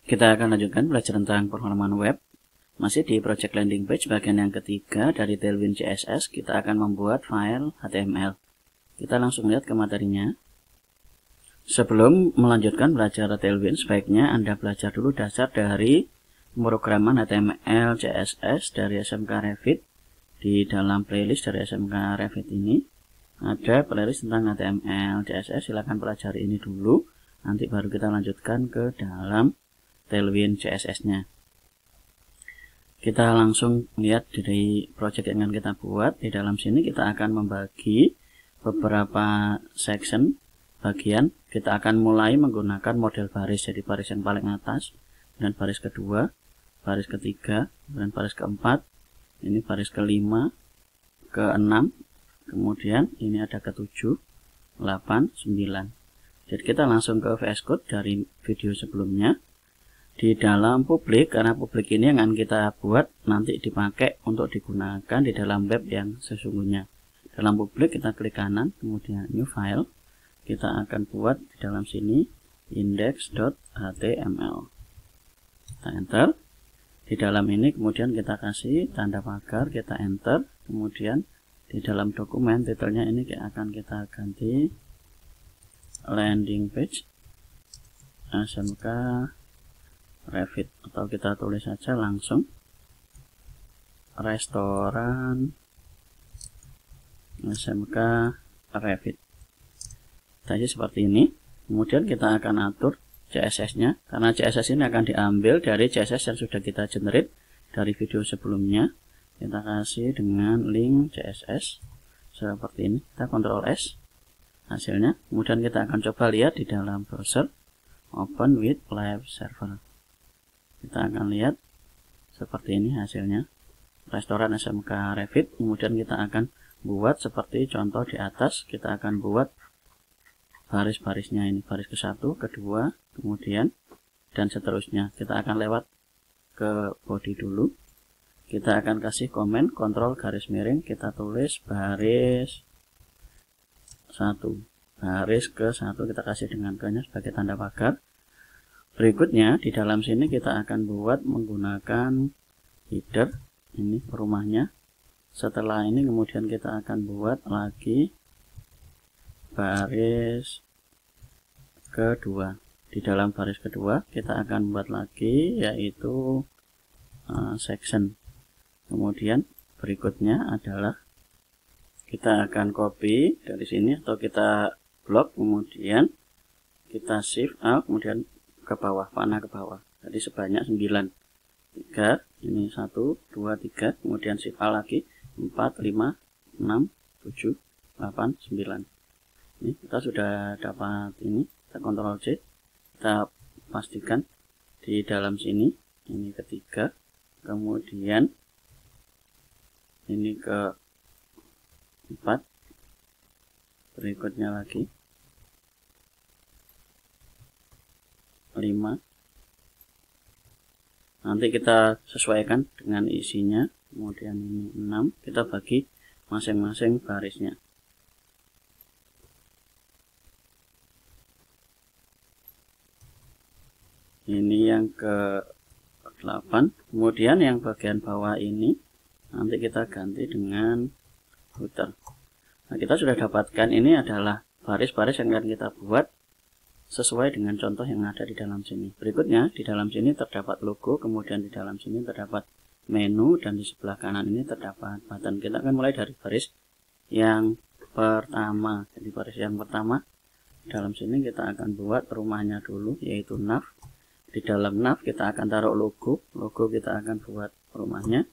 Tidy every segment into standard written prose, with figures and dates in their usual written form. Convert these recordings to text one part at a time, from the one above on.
Kita akan lanjutkan belajar tentang pemrograman web. Masih di project landing page bagian yang ketiga dari Tailwind CSS, kita akan membuat file HTML. Kita langsung lihat ke materinya. Sebelum melanjutkan belajar Tailwind, sebaiknya Anda belajar dulu dasar dari pemrograman HTML CSS dari SMK Revit. Di dalam playlist dari SMK Revit ini ada playlist tentang HTML CSS. Silahkan pelajari ini dulu, nanti baru kita lanjutkan ke dalam Tailwind CSS-nya. Kita langsung lihat dari project yang akan kita buat. Di dalam sini kita akan membagi beberapa section, bagian. Kita akan mulai menggunakan model baris, jadi baris yang paling atas, dan baris kedua, baris ketiga, dan baris keempat. Ini baris kelima, keenam, kemudian ini ada ke-7, 8, 9. Jadi kita langsung ke VS Code dari video sebelumnya. Di dalam publik, karena publik ini yang akan kita buat nanti dipakai untuk digunakan di dalam web yang sesungguhnya. Dalam publik kita klik kanan, kemudian new file. Kita akan buat di dalam sini index.html. Kita enter. Di dalam ini kemudian kita kasih tanda pagar, kita enter. Kemudian di dalam dokumen titelnya ini akan kita ganti landing page SMK Revit, atau kita tulis saja langsung restoran SMK Revit. Tadi seperti ini. Kemudian kita akan atur CSS-nya, karena CSS ini akan diambil dari CSS yang sudah kita generate dari video sebelumnya. Kita kasih dengan link CSS seperti ini. Kita Ctrl S hasilnya. Kemudian kita akan coba lihat di dalam browser, open with live server. Kita akan lihat seperti ini hasilnya, restoran SMK Revit. Kemudian kita akan buat seperti contoh di atas. Kita akan buat baris-barisnya ini, baris ke-1, kedua, kemudian dan seterusnya. Kita akan lewat ke body dulu. Kita akan kasih komen kontrol garis miring, kita tulis baris 1, baris ke-1 kita kasih dengan ke-nya sebagai tanda pagar. Berikutnya di dalam sini kita akan buat menggunakan header, ini rumahnya. Setelah ini kemudian kita akan buat lagi baris kedua. Di dalam baris kedua kita akan buat lagi yaitu section. Kemudian berikutnya adalah kita akan copy dari sini atau kita blok, kemudian kita shift alt, kemudian ke bawah, panah ke bawah. Jadi sebanyak 9. 3, ini 1, 2, 3, kemudian shift alt lagi 4, 5, 6, 7, 8, 9. Ini kita sudah dapat ini. Kita Ctrl C. Kita pastikan di dalam sini ini ketiga, kemudian ini ke 4, berikutnya lagi 5. Nanti kita sesuaikan dengan isinya. Kemudian ini 6, kita bagi masing-masing barisnya. Ini yang ke-8. Kemudian yang bagian bawah ini nanti kita ganti dengan footer. Nah, kita sudah dapatkan ini adalah baris-baris yang akan kita buat sesuai dengan contoh yang ada di dalam sini. Berikutnya di dalam sini terdapat logo, kemudian di dalam sini terdapat menu, dan di sebelah kanan ini terdapat button. Kita akan mulai dari baris yang pertama. Jadi baris yang pertama di dalam sini kita akan buat rumahnya dulu, yaitu nav. Di dalam nav kita akan taruh logo. Logo kita akan buat rumahnya.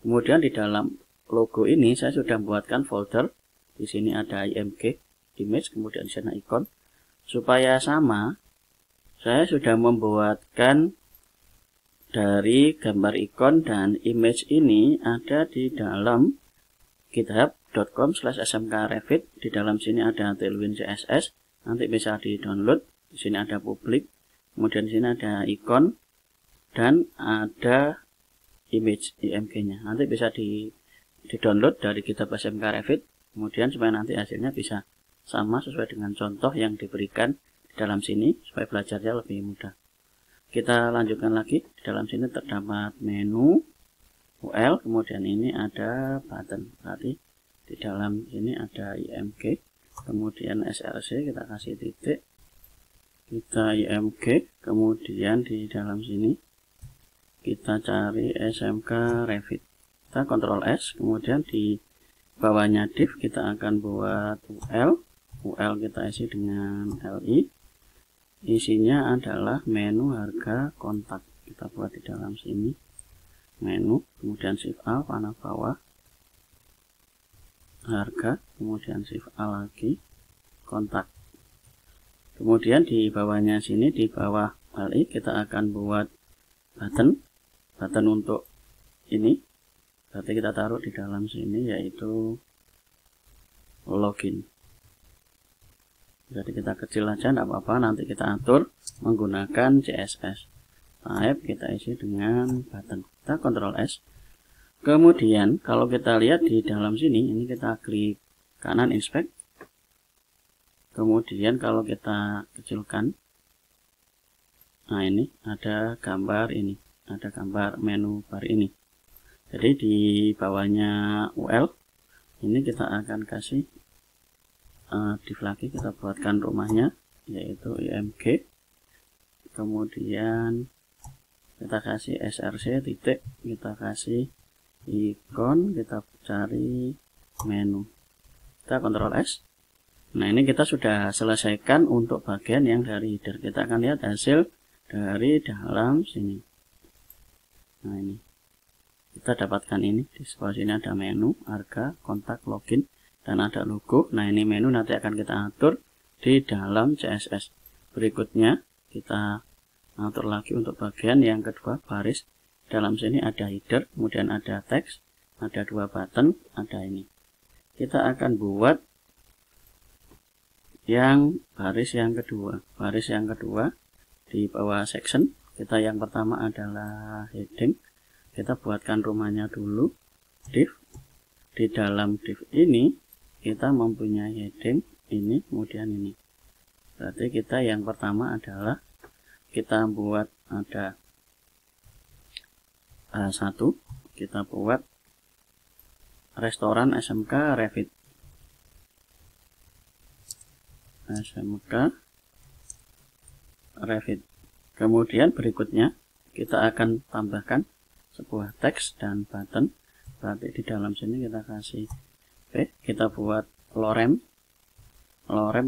Kemudian di dalam logo ini saya sudah buatkan folder. Di sini ada img, image, kemudian di sana ikon. Supaya sama, saya sudah membuatkan dari gambar ikon dan image ini ada di dalam github.com/smkrevit. Di dalam sini ada Tailwind CSS, nanti bisa di-download. Di sini ada publik, kemudian di sini ada ikon dan ada image img-nya. Nanti bisa di-download dari GitHub SMK Revit, kemudian supaya nanti hasilnya bisa sama sesuai dengan contoh yang diberikan di dalam sini supaya belajarnya lebih mudah. Kita lanjutkan lagi. Di dalam sini terdapat menu UL, kemudian ini ada button. Berarti di dalam sini ada IMG, kemudian SRC, kita kasih titik, kita IMG, kemudian di dalam sini kita cari SMK Revit. Kita Ctrl S, kemudian di bawahnya div kita akan buat UL kita isi dengan LI. Isinya adalah menu harga kontak. Kita buat di dalam sini menu, kemudian Shift A panah bawah harga, kemudian Shift A lagi kontak. Kemudian di bawahnya sini, di bawah LI kita akan buat button untuk ini. Berarti kita taruh di dalam sini yaitu login. Jadi kita kecil aja, tidak apa-apa, nanti kita atur menggunakan CSS. Type kita isi dengan button. Kita Ctrl S. Kemudian kalau kita lihat di dalam sini, ini kita klik kanan inspect. Kemudian kalau kita kecilkan, nah ini ada gambar ini, ada gambar menu bar ini. Jadi di bawahnya UL ini kita akan kasih div lagi, kita buatkan rumahnya yaitu IMG, kemudian kita kasih SRC titik, kita kasih ikon, kita cari menu, kita Ctrl S. Nah ini kita sudah selesaikan untuk bagian yang dari header. Kita akan lihat hasil dari dalam sini. Nah ini kita dapatkan ini, di sebelah sini ada menu, harga, kontak, login, dan ada logo. Nah ini menu nanti akan kita atur di dalam CSS. Berikutnya kita atur lagi untuk bagian yang kedua, baris. Dalam sini ada header, kemudian ada teks, ada dua button, ada ini. Kita akan buat yang baris yang kedua. Baris yang kedua di bawah section, kita yang pertama adalah heading. Kita buatkan rumahnya dulu, div. Di dalam div ini kita mempunyai heading ini, kemudian ini. Berarti kita yang pertama adalah kita buat ada A1, kita buat restoran SMK Revit. SMK Revit. Kemudian berikutnya kita akan tambahkan sebuah teks dan button. Berarti di dalam sini kita kasih P, kita buat lorem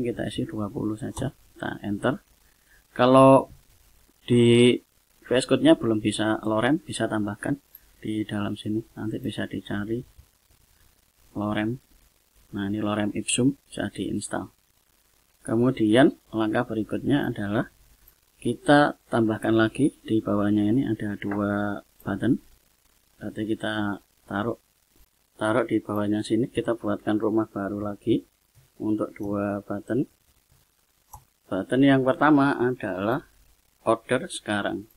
kita isi 20 saja, kita enter. Kalau di VS Code nya belum bisa lorem, bisa tambahkan di dalam sini, nanti bisa dicari lorem. Nah ini lorem ipsum, bisa diinstal. Kemudian langkah berikutnya adalah kita tambahkan lagi di bawahnya ini ada dua button. Berarti kita taruh di bawahnya sini, kita buatkan rumah baru lagi untuk dua button. Button yang pertama adalah order sekarang.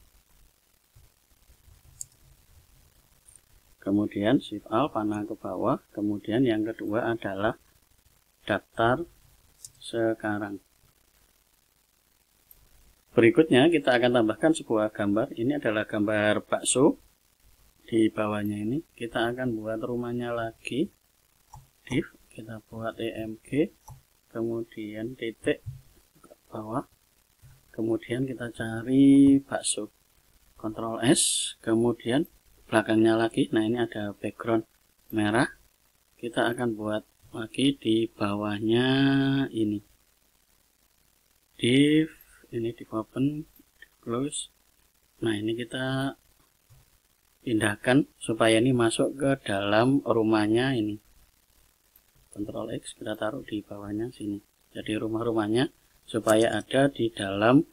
Kemudian Shift Alt panah ke bawah. Kemudian yang kedua adalah daftar sekarang. Berikutnya kita akan tambahkan sebuah gambar. Ini adalah gambar bakso. Di bawahnya ini kita akan buat rumahnya lagi. Div, kita buat EMG, kemudian titik ke bawah. Kemudian kita cari bakso. Ctrl S, kemudian belakangnya lagi. Nah ini ada background merah. Kita akan buat lagi di bawahnya ini. Div, ini di open, di close. Nah ini kita pindahkan supaya ini masuk ke dalam rumahnya ini. Ctrl X, kita taruh di bawahnya sini. Jadi rumah-rumahnya supaya ada di dalam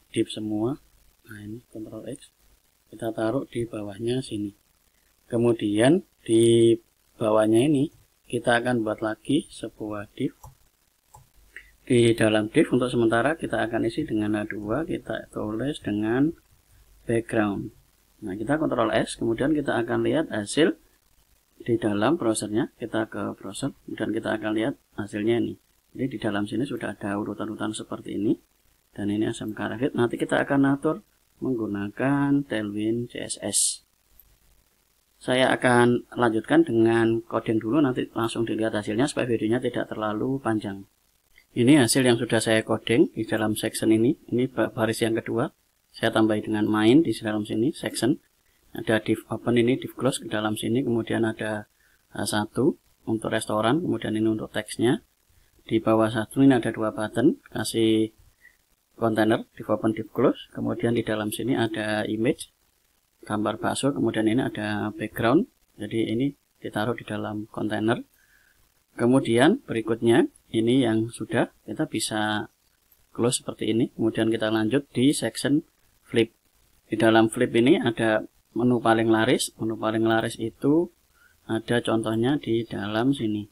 div semua. Nah ini Ctrl X, kita taruh di bawahnya sini. Kemudian di bawahnya ini kita akan buat lagi sebuah div. Di dalam div untuk sementara kita akan isi dengan A2, kita tulis dengan background. Nah kita Ctrl S, kemudian kita akan lihat hasil di dalam browsernya. Kita ke browser, kemudian kita akan lihat hasilnya ini. Jadi di dalam sini sudah ada urutan-urutan seperti ini. Dan ini SMK Revit. Nanti kita akan atur menggunakan Tailwind CSS. Saya akan lanjutkan dengan coding dulu, nanti langsung dilihat hasilnya supaya videonya tidak terlalu panjang. Ini hasil yang sudah saya coding di dalam section ini. Ini baris yang kedua. Saya tambahi dengan main di dalam sini, section. Ada div open ini, div close ke dalam sini. Kemudian ada H1 untuk restoran. Kemudian ini untuk teksnya. Di bawah satu ini ada dua button. Kasih container, div open, div close. Kemudian di dalam sini ada image, gambar bakso, kemudian ini ada background, jadi ini ditaruh di dalam kontainer. Kemudian berikutnya ini yang sudah kita bisa close seperti ini. Kemudian kita lanjut di section flip. Di dalam flip ini ada menu paling laris. Menu paling laris itu ada contohnya di dalam sini.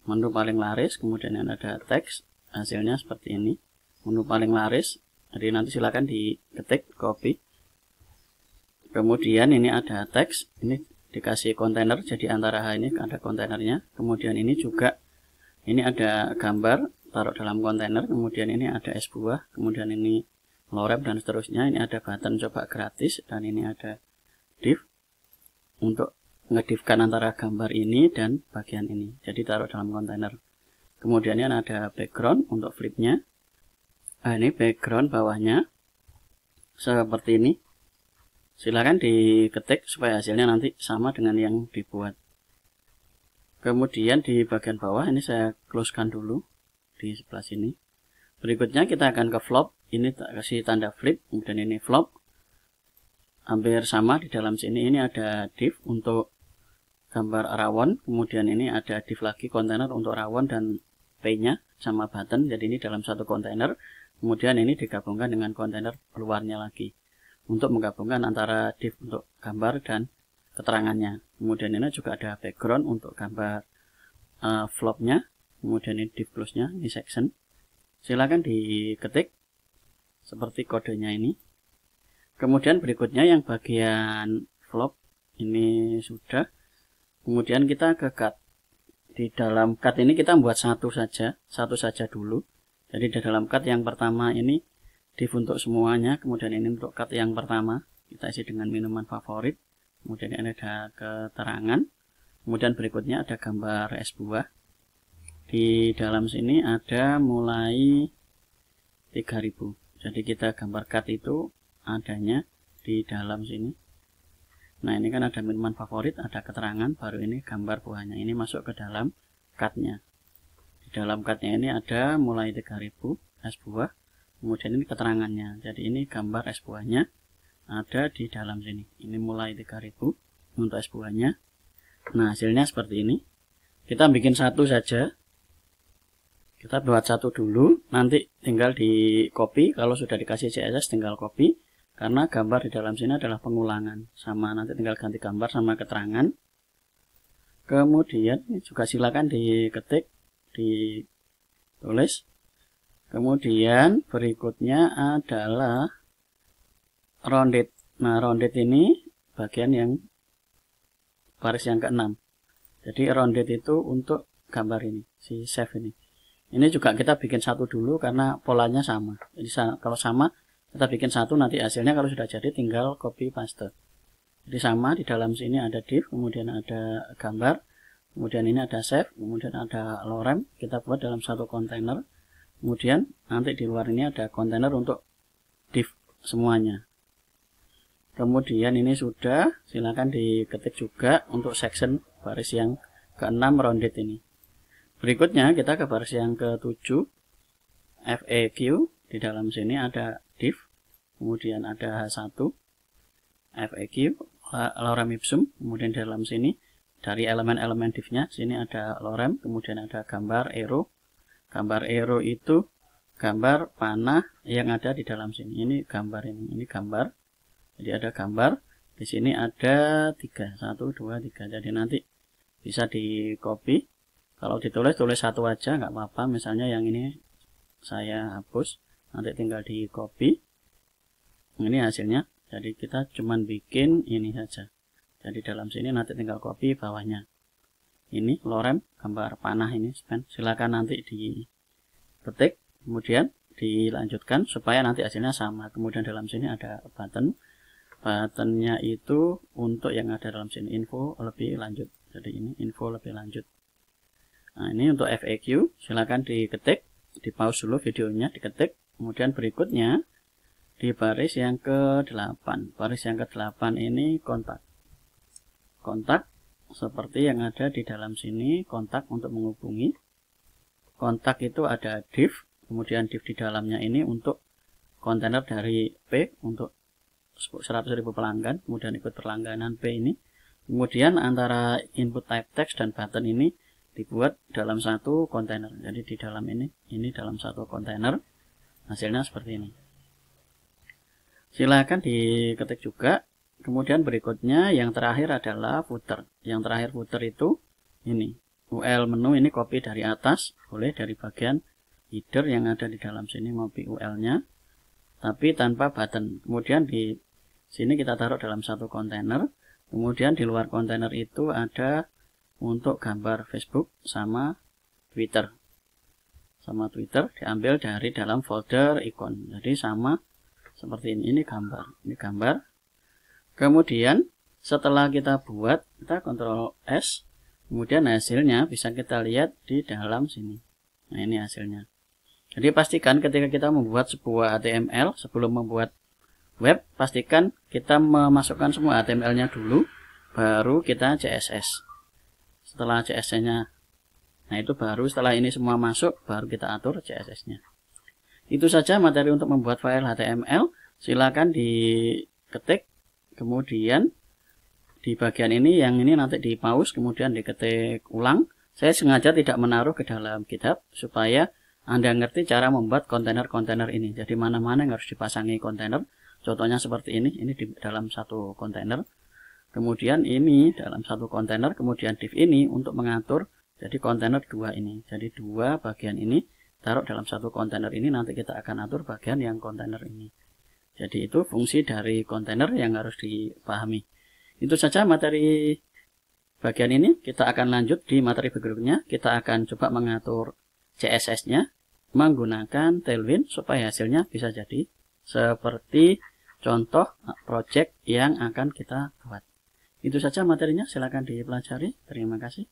Menu paling laris, kemudian ada teks, hasilnya seperti ini. Menu paling laris, jadi nanti silakan diketik, copy. Kemudian ini ada teks, ini dikasih kontainer, jadi antara H ini ada kontainernya. Kemudian ini juga, ini ada gambar, taruh dalam kontainer. Kemudian ini ada es buah, kemudian ini lorem dan seterusnya. Ini ada button coba gratis, dan ini ada div untuk ngedivkan antara gambar ini dan bagian ini. Jadi taruh dalam kontainer. Kemudian ini ada background untuk flipnya. Nah, ini background bawahnya seperti ini. Silakan diketik supaya hasilnya nanti sama dengan yang dibuat. Kemudian di bagian bawah ini saya closekan dulu di sebelah sini. Berikutnya kita akan ke flop. Ini kasih tanda flip, kemudian ini flop. Hampir sama di dalam sini. Ini ada div untuk gambar rawon. Kemudian ini ada div lagi kontainer untuk rawon dan P-nya sama button. Jadi ini dalam satu kontainer. Kemudian ini digabungkan dengan kontainer luarnya lagi, untuk menggabungkan antara div untuk gambar dan keterangannya. Kemudian ini juga ada background untuk gambar flopnya. Kemudian ini div close-nya, ini section. Silakan diketik seperti kodenya ini. Kemudian berikutnya yang bagian flop ini sudah. Kemudian kita ke cut. Di dalam cut ini kita buat satu saja dulu. Jadi di dalam cut yang pertama ini div untuk semuanya, kemudian ini untuk cut yang pertama kita isi dengan minuman favorit. Kemudian ini ada keterangan. Kemudian berikutnya ada gambar es buah. Di dalam sini ada mulai 3000. Jadi kita gambar cut itu adanya di dalam sini. Nah, ini kan ada minuman favorit, ada keterangan, baru ini gambar buahnya. Ini masuk ke dalam cutnya. Di dalam cutnya ini ada mulai 3000 es buah. Kemudian ini keterangannya. Jadi ini gambar es buahnya ada di dalam sini. Ini mulai 3000 untuk es buahnya. Nah, hasilnya seperti ini. Kita bikin satu saja. Kita buat satu dulu. Nanti tinggal di copy. Kalau sudah dikasih CSS tinggal copy. Karena gambar di dalam sini adalah pengulangan. Sama, nanti tinggal ganti gambar sama keterangan. Kemudian juga silakan diketik, ditulis. Kemudian berikutnya adalah rounded. Nah, rounded ini bagian yang baris yang ke-6. Jadi rounded itu untuk gambar ini, si save ini. Ini juga kita bikin satu dulu karena polanya sama. Jadi kalau sama kita bikin satu, nanti hasilnya kalau sudah jadi tinggal copy paste. Jadi sama, di dalam sini ada div, kemudian ada gambar, kemudian ini ada save, kemudian ada lorem. Kita buat dalam satu kontainer. Kemudian nanti di luar ini ada kontainer untuk div semuanya. Kemudian ini sudah, silakan diketik juga untuk section baris yang ke-6 rounded ini. Berikutnya kita ke baris yang ke-7 FAQ. Di dalam sini ada div, kemudian ada H1 FAQ lorem ipsum. Kemudian di dalam sini dari elemen-elemen divnya sini ada lorem, kemudian ada gambar arrow. Gambar arrow itu gambar panah yang ada di dalam sini. Ini gambar ini gambar. Jadi ada gambar. Di sini ada 3, 1, 2, 3. Jadi nanti bisa di copy. Kalau ditulis, tulis satu aja, nggak apa-apa. Misalnya yang ini saya hapus. Nanti tinggal di copy. Ini hasilnya. Jadi kita cuman bikin ini saja. Jadi dalam sini nanti tinggal copy bawahnya. Ini lorem, gambar panah ini. Silakan nanti diketik. Kemudian dilanjutkan supaya nanti hasilnya sama. Kemudian dalam sini ada buttonnya itu untuk yang ada dalam sini info lebih lanjut. Jadi ini info lebih lanjut. Nah, ini untuk FAQ, silakan diketik, di pause dulu videonya, diketik. Kemudian berikutnya di baris yang ke-8. Baris yang ke-8 ini kontak. Kontak seperti yang ada di dalam sini, kontak untuk menghubungi. Kontak itu ada div, kemudian div di dalamnya ini untuk kontainer dari P untuk 100.000 pelanggan, kemudian ikut perlangganan P ini. Kemudian antara input type text dan button ini dibuat dalam satu kontainer. Jadi di dalam ini dalam satu kontainer. Hasilnya seperti ini. Silakan diketik juga. Kemudian berikutnya yang terakhir adalah footer. Yang terakhir footer itu ini. UL menu ini copy dari atas, boleh dari bagian header yang ada di dalam sini, copy UL-nya. Tapi tanpa button. Kemudian di sini kita taruh dalam satu kontainer. Kemudian di luar kontainer itu ada untuk gambar Facebook sama Twitter. Sama Twitter diambil dari dalam folder ikon. Jadi sama seperti ini gambar. Kemudian setelah kita buat, kita Ctrl S, kemudian hasilnya bisa kita lihat di dalam sini. Nah, ini hasilnya. Jadi pastikan ketika kita membuat sebuah HTML, sebelum membuat web, pastikan kita memasukkan semua HTML-nya dulu, baru kita CSS. Setelah CSS-nya, nah itu baru setelah ini semua masuk, baru kita atur CSS-nya. Itu saja materi untuk membuat file HTML. Silakan diketik, kemudian di bagian ini, yang ini nanti di pause, kemudian diketik ulang. Saya sengaja tidak menaruh ke dalam GitHub supaya Anda ngerti cara membuat kontainer-kontainer ini. Jadi mana-mana yang harus dipasangi kontainer. Contohnya seperti ini di dalam satu kontainer. Kemudian ini dalam satu kontainer, kemudian div ini untuk mengatur jadi kontainer 2 ini. Jadi dua bagian ini taruh dalam satu kontainer ini, nanti kita akan atur bagian yang kontainer ini. Jadi itu fungsi dari kontainer yang harus dipahami. Itu saja materi bagian ini. Kita akan lanjut di materi berikutnya. Kita akan coba mengatur CSS-nya menggunakan Tailwind supaya hasilnya bisa jadi seperti contoh project yang akan kita buat. Itu saja materinya, silakan dipelajari. Terima kasih.